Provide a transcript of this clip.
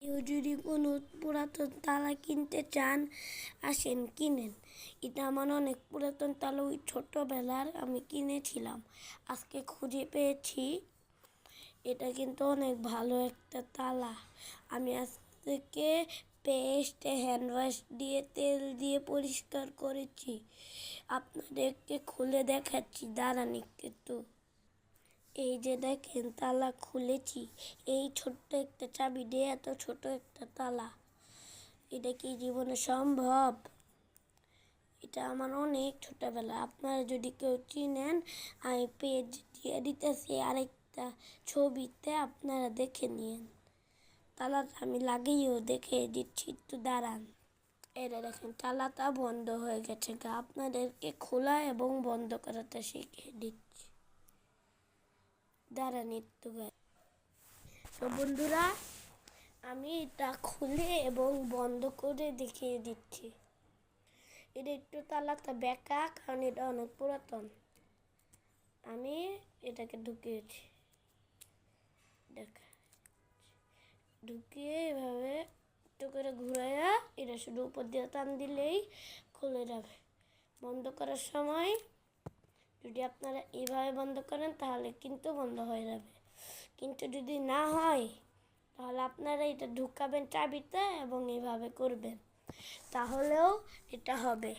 কেউ যদি কোনো পুরাতন তালা কিনতে চান, আসেন কিনেন। এটা আমার অনেক পুরাতন তালা, ওই ছোট্টবেলার আমি কিনেছিলাম, আজকে খুঁজে পেয়েছি। এটা কিন্তু অনেক ভালো একটা তালা। আমি আজ থেকে পেস্ট, হ্যান্ড ওয়াশ দিয়ে, তেল দিয়ে পরিষ্কার করেছি। আপনাদেরকে খুলে দেখাচ্ছি, দাঁড়ান একটু। এই যে দেখেন, তালা খুলেছি। এই ছোট্ট একটা চাবি দিয়ে এত ছোট একটা তালা, এটা কি জীবনে সম্ভব? এটা আমার অনেক ছোটবেলা। আপনারা যদি কেউ চিনেন, আমি পেজ দিয়ে দিতেছি আরেকটা ছবিতে, আপনারা দেখে নিন। তালাটা আমি লাগিয়েও দেখে দিচ্ছি, একটু দাঁড়ান। এটা দেখেন, তালাটা বন্ধ হয়ে গেছে। আপনাদেরকে খোলা এবং বন্ধ করাটা শিখিয়ে দিচ্ছি, দাঁড়ান একটু। তো বন্ধুরা, আমি এটা খুলে এবং বন্ধ করে দেখিয়ে দিচ্ছি। এটা একটু তালাটা বেঁকা, কারণ এটা অনেক পুরাতন। আমি এটাকে ঢুকিয়েছি, ঢুকিয়ে এভাবে একটু করে ঘুরাইয়া এটা শুধু উপর দিয়ে টান দিলেই খুলে যাবে। বন্ধ করার সময় যদি আপনারা এইভাবে বন্ধ করেন, তাহলে কিন্তু বন্ধ হয়ে যাবে। কিন্তু যদি না হয়, তাহলে আপনারা এটা ঢুকাবেন চাবিতে এবং এইভাবে করবেন, তাহলেও এটা হবে।